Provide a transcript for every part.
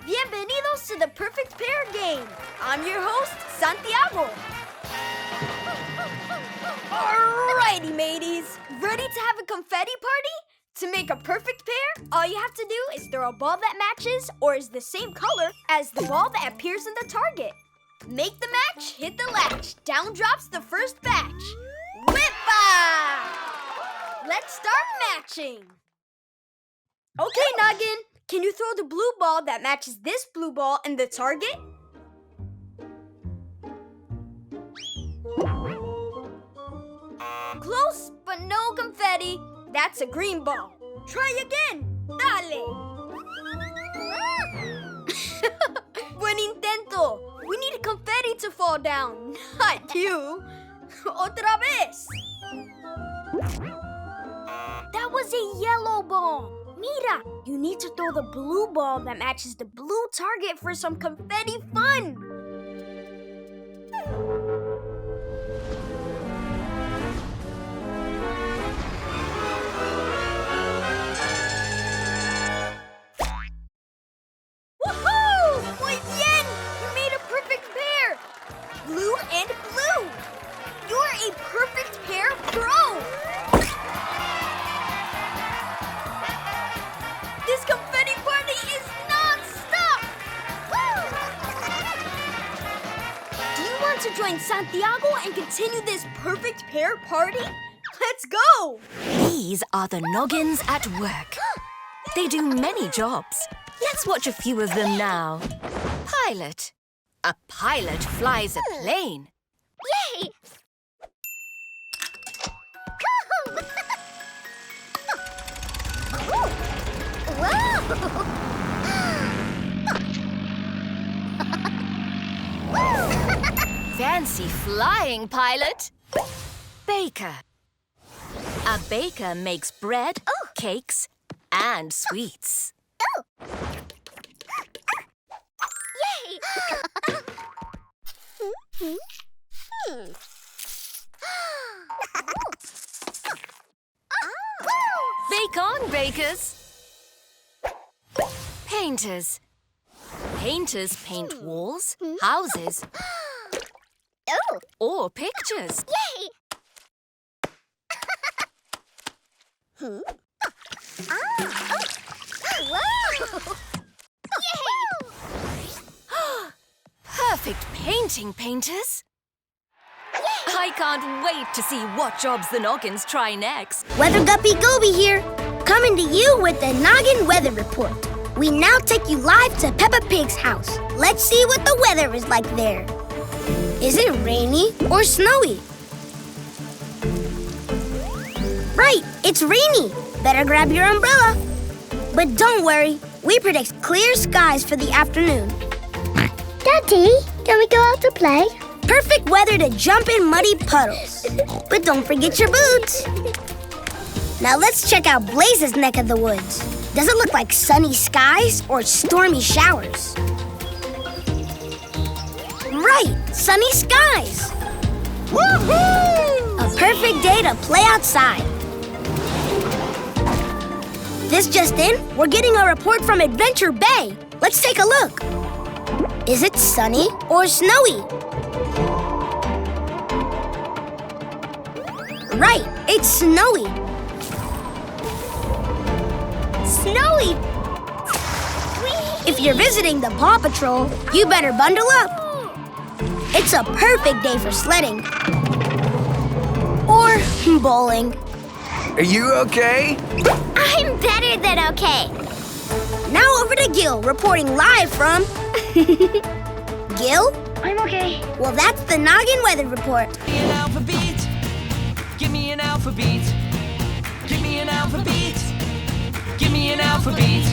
Bienvenidos to the Perfect Pair game. I'm your host, Santiago. Alrighty, mateys. Ready to have a confetti party? To make a perfect pair, all you have to do is throw a ball that matches or is the same color as the ball that appears in the target. Make the match, hit the latch. Down drops the first batch. Whip-a! Let's start matching. Okay, Noggin. Can you throw the blue ball that matches this blue ball in the target? Close, but no confetti. That's a green ball. Try again. Dale. Buen intento. We need confetti to fall down, not you. Otra vez. That was a yellow ball. Mira, you need to throw the blue ball that matches the blue target for some confetti fun. Woohoo! Muy bien! You made a perfect pair. Blue and blue. You're a perfect pair pro. This confetti party is non-stop! Woo! Do you want to join Santiago and continue this perfect pair party? Let's go! These are the Noggins at work. They do many jobs. Let's watch a few of them now. Pilot. A pilot flies a plane. Yay! Fancy flying pilot. Baker. A baker makes bread, cakes, and sweets. Yay! Bake on, bakers. Painters. Painters paint walls, houses, Oh! or pictures. Yay! Whoa! Yay! Perfect painting, painters. I can't wait to see what jobs the Noggins try next. Weather Guppy Goby here, coming to you with the Noggin Weather Report. We now take you live to Peppa Pig's house. Let's see what the weather is like there. Is it rainy or snowy? Right, it's rainy. Better grab your umbrella. But don't worry, we predict clear skies for the afternoon. Daddy, can we go out to play? Perfect weather to jump in muddy puddles. But don't forget your boots. Now let's check out Blaze's neck of the woods. Does it look like sunny skies or stormy showers? Right, sunny skies. Woohoo! A perfect day to play outside. This just in, we're getting a report from Adventure Bay. Let's take a look. Is it sunny or snowy? Right, it's snowy. Snowy! If you're visiting the Paw Patrol, you better bundle up. It's a perfect day for sledding. Or bowling. Are you okay? I'm better than okay. Now over to Gil, reporting live from... Gil? I'm okay. Well, that's the Noggin Weather Report. Give me an alphabet. Give me an alphabet. Give me an alphabet. Give me an alphabet.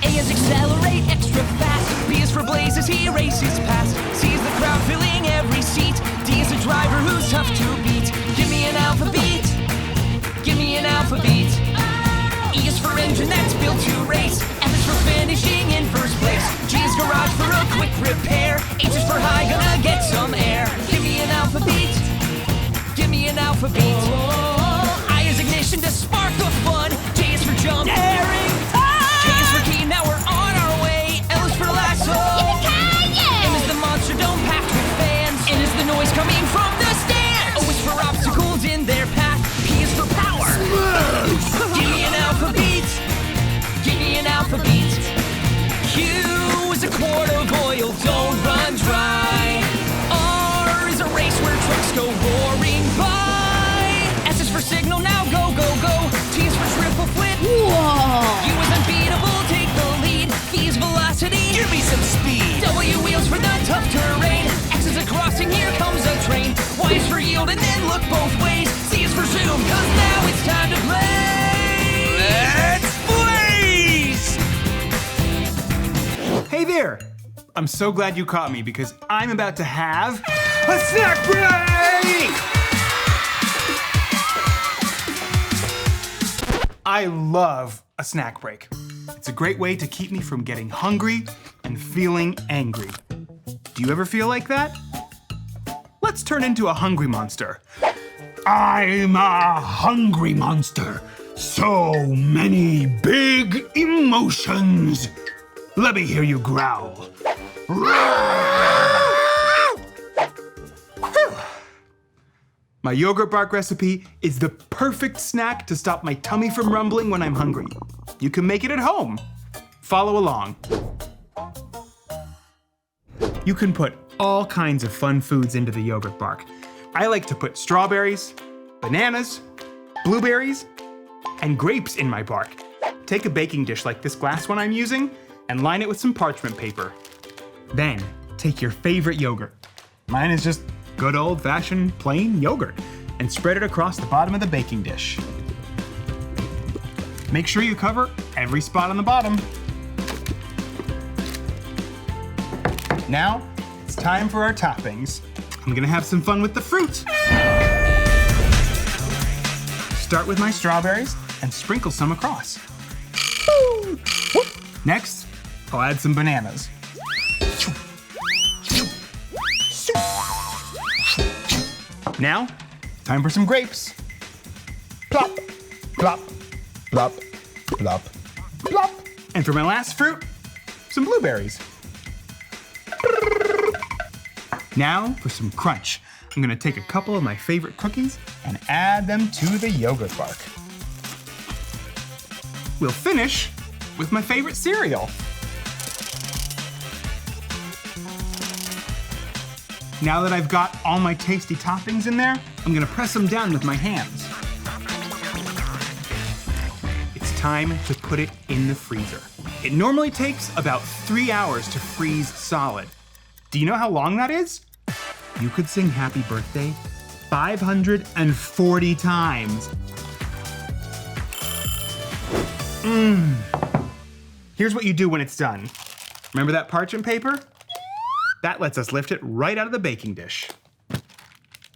A is accelerate extra fast. B is for Blaze as he races past. C is the crowd filling every seat. D is a driver who's tough to beat. Give me an alphabet. Give me an alphabet. E is for engine that's built to race. F is for finishing in first place. G is garage for a quick repair. H is for high, gonna get some air. Give me an alphabet. Give me an alphabet. I is ignition to spark the fun. J is for jump. Daring time! K is for key, now we're on our way. L is quart of oil, don't run dry. R is a race where trucks go roaring by. S is for signal, now go, go, go. T is for triple flip. Whoa! U is unbeatable, take the lead. V is velocity, give me some speed. W wheels for the tough terrain. X is a crossing, here comes a train. Y is for yield and then look both ways. Z is for zoom, cause now it's time to play. Let's blaze! Hey there! I'm so glad you caught me because I'm about to have a snack break! I love a snack break. It's a great way to keep me from getting hungry and feeling angry. Do you ever feel like that? Let's turn into a hungry monster. I'm a hungry monster. So many big emotions. Let me hear you growl. My yogurt bark recipe is the perfect snack to stop my tummy from rumbling when I'm hungry. You can make it at home. Follow along. You can put all kinds of fun foods into the yogurt bark. I like to put strawberries, bananas, blueberries, and grapes in my bark. Take a baking dish like this glass one I'm using and line it with some parchment paper. Then take your favorite yogurt. Mine is just good old-fashioned plain yogurt, and spread it across the bottom of the baking dish. Make sure you cover every spot on the bottom. Now, it's time for our toppings. I'm gonna have some fun with the fruit. Start with my strawberries and sprinkle some across. Next, I'll add some bananas. Now, time for some grapes. Plop, plop, plop, plop, plop. And for my last fruit, some blueberries. Now for some crunch. I'm gonna take a couple of my favorite cookies and add them to the yogurt bark. We'll finish with my favorite cereal. Now that I've got all my tasty toppings in there, I'm gonna press them down with my hands. It's time to put it in the freezer. It normally takes about 3 hours to freeze solid. Do you know how long that is? You could sing happy birthday 540 times. Here's what you do when it's done. Remember that parchment paper? That lets us lift it right out of the baking dish.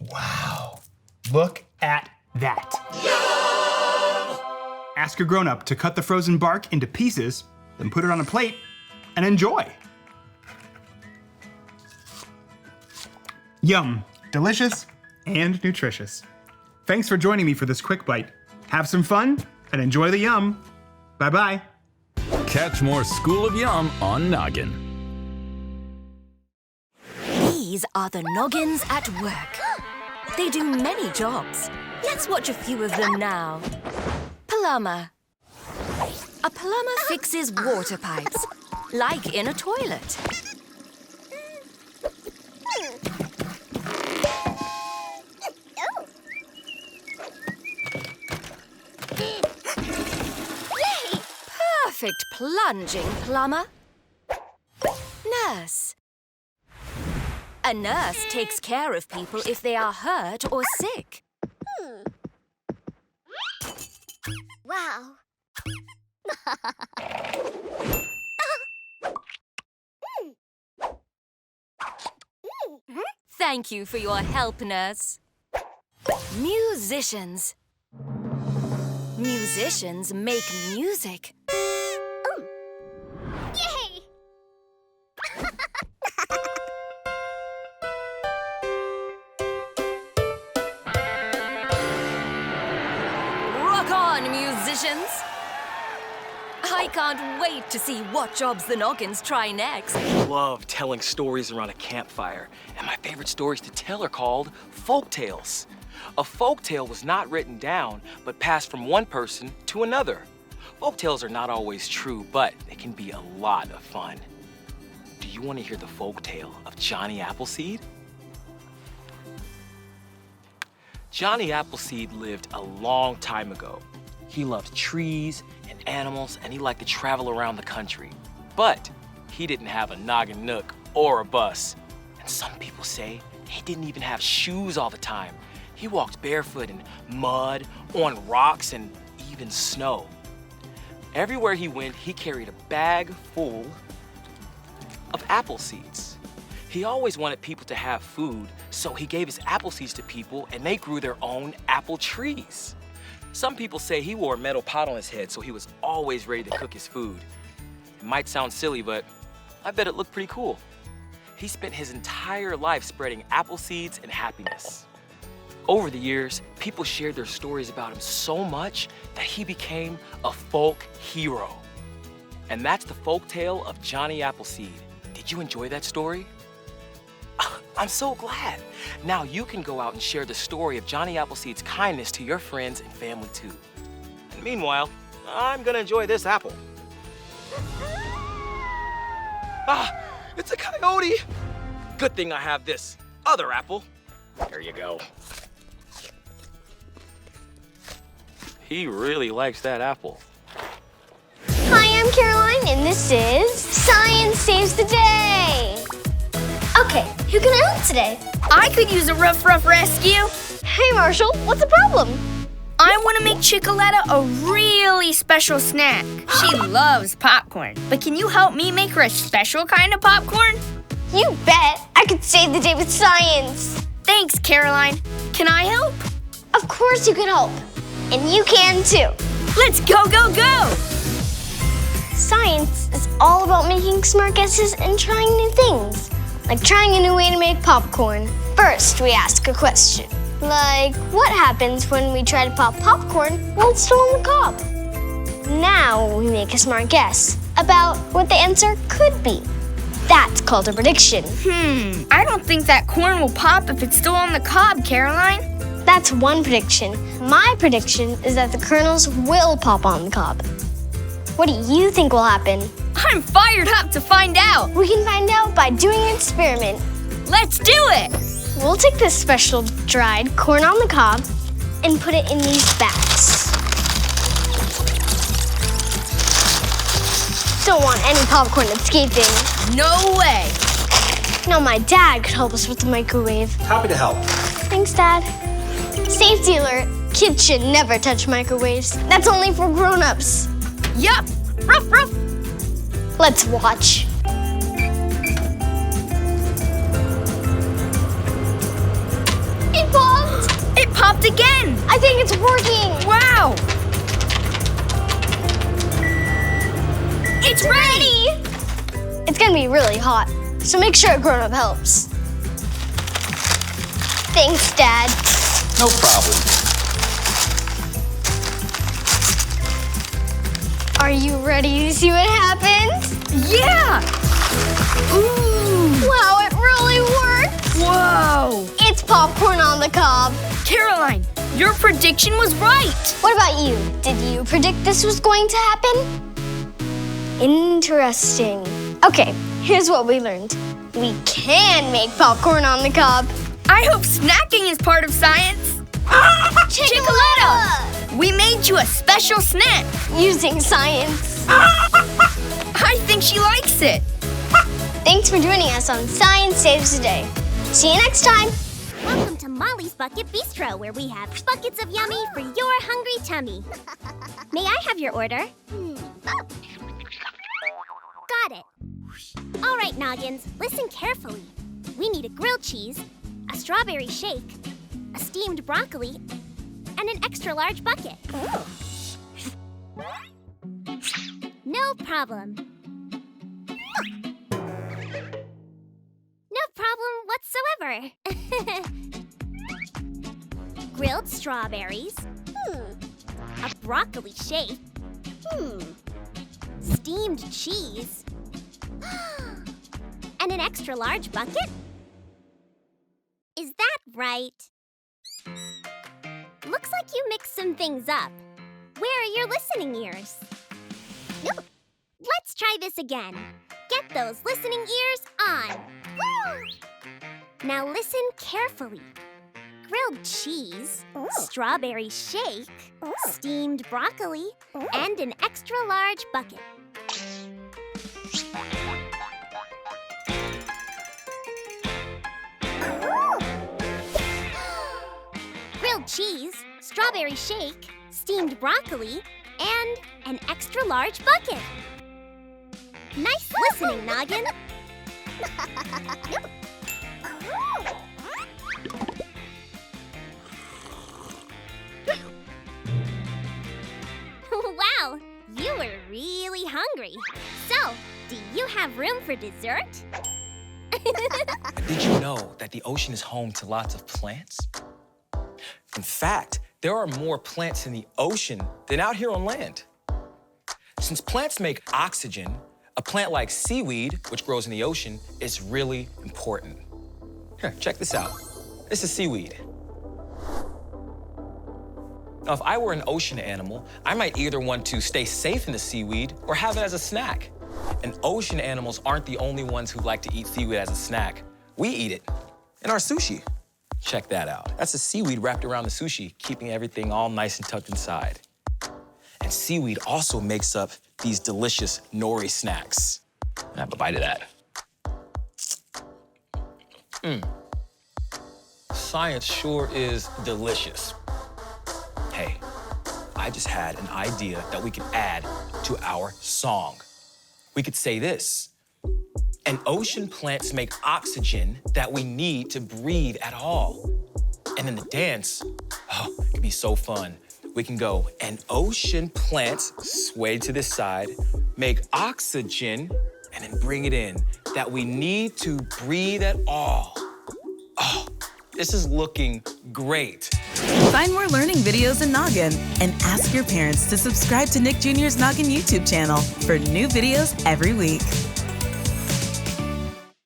Wow, look at that. Yum! Ask your grown-up to cut the frozen bark into pieces, then put it on a plate and enjoy. Yum, delicious and nutritious. Thanks for joining me for this quick bite. Have some fun and enjoy the yum. Bye-bye. Catch more School of Yum on Noggin. These are the Noggins at work. They do many jobs. Let's watch a few of them now. Plumber. A plumber fixes water pipes, like in a toilet. Perfect plunging plumber. Nurse. A nurse takes care of people if they are hurt or sick. Wow. Thank you for your help, nurse. Musicians. Musicians make music. Yay! Rock on, musicians! I can't wait to see what jobs the Noggins try next. I love telling stories around a campfire, and my favorite stories to tell are called folk tales. A folk tale was not written down, but passed from one person to another. Folk tales are not always true, but they can be a lot of fun. Do you want to hear the folk tale of Johnny Appleseed? Johnny Appleseed lived a long time ago. He loved trees and animals, and he liked to travel around the country. But he didn't have a noggin nook or a bus. And some people say he didn't even have shoes all the time. He walked barefoot in mud, on rocks, and even snow. Everywhere he went, he carried a bag full of apple seeds. He always wanted people to have food, so he gave his apple seeds to people, and they grew their own apple trees. Some people say he wore a metal pot on his head, so he was always ready to cook his food. It might sound silly, but I bet it looked pretty cool. He spent his entire life spreading apple seeds and happiness. Over the years, people shared their stories about him so much that he became a folk hero. And that's the folk tale of Johnny Appleseed. Did you enjoy that story? I'm so glad. Now you can go out and share the story of Johnny Appleseed's kindness to your friends and family too. And meanwhile, I'm gonna enjoy this apple. It's a coyote. Good thing I have this other apple. There you go. He really likes that apple. Hi, I'm Caroline, and this is Science Saves the Day. Okay, who can I help today? I could use a rough rescue. Hey, Marshall, what's the problem? I want to make Chicoletta a really special snack. She loves popcorn, but can you help me make her a special kind of popcorn? You bet. I could save the day with science. Thanks, Caroline. Can I help? Of course you can help. And you can too. Let's go, go, go! Science is all about making smart guesses and trying new things. Like trying a new way to make popcorn. First, we ask a question. Like, what happens when we try to pop popcorn while it's still on the cob? Now we make a smart guess about what the answer could be. That's called a prediction. I don't think that corn will pop if it's still on the cob, Caroline. That's one prediction. My prediction is that the kernels will pop on the cob. What do you think will happen? I'm fired up to find out. We can find out by doing an experiment. Let's do it! We'll take this special dried corn on the cob and put it in these bags. Don't want any popcorn escaping. No way! Now my dad could help us with the microwave. Happy to help. Thanks, Dad. Safety alert. Kids should never touch microwaves. That's only for grown-ups. Yup! Ruff, ruff! Let's watch. It popped! It popped again! I think it's working! Wow! It's ready! It's gonna be really hot, so make sure a grown-up helps. Thanks, Dad. No problem. Are you ready to see what happens? Yeah! Ooh! Wow, it really worked! Whoa! It's popcorn on the cob. Caroline, your prediction was right! What about you? Did you predict this was going to happen? Interesting. Okay, here's what we learned. We can make popcorn on the cob. I hope snacking is part of science. Chicoletta! We made you a special snack. Using science. I think she likes it. Thanks for joining us on Science Saves the Day. See you next time. Welcome to Molly's Bucket Bistro, where we have buckets of yummy for your hungry tummy. May I have your order? Got it. All right, Noggins, listen carefully. We need a grilled cheese, a strawberry shake, a steamed broccoli, and an extra large bucket. No problem. No problem whatsoever. Grilled strawberries. A broccoli shake. Steamed cheese. And an extra large bucket? Is that right? Looks like you mixed some things up. Where are your listening ears? Let's try this again. Get those listening ears on. Now listen carefully. Grilled cheese, strawberry shake, steamed broccoli, and an extra large bucket. Grilled cheese, strawberry shake, steamed broccoli, and an extra large bucket. Nice listening, Noggin. Wow, you were really hungry. So, do you have room for dessert? Did you know that the ocean is home to lots of plants? In fact, there are more plants in the ocean than out here on land. Since plants make oxygen, a plant like seaweed, which grows in the ocean, is really important. Here, check this out. This is seaweed. Now, if I were an ocean animal, I might either want to stay safe in the seaweed or have it as a snack. And ocean animals aren't the only ones who like to eat seaweed as a snack. We eat it in our sushi. Check that out. That's the seaweed wrapped around the sushi, keeping everything all nice and tucked inside. And seaweed also makes up these delicious nori snacks. Have a bite of that. Science sure is delicious. Hey, I just had an idea that we could add to our song. We could say this: and ocean plants make oxygen that we need to breathe at all. And then the dance, oh, it could be so fun. We can go, and ocean plants sway to the side, make oxygen, and then bring it in that we need to breathe at all. Oh, this is looking great. Find more learning videos in Noggin and ask your parents to subscribe to Nick Jr.'s Noggin YouTube channel for new videos every week.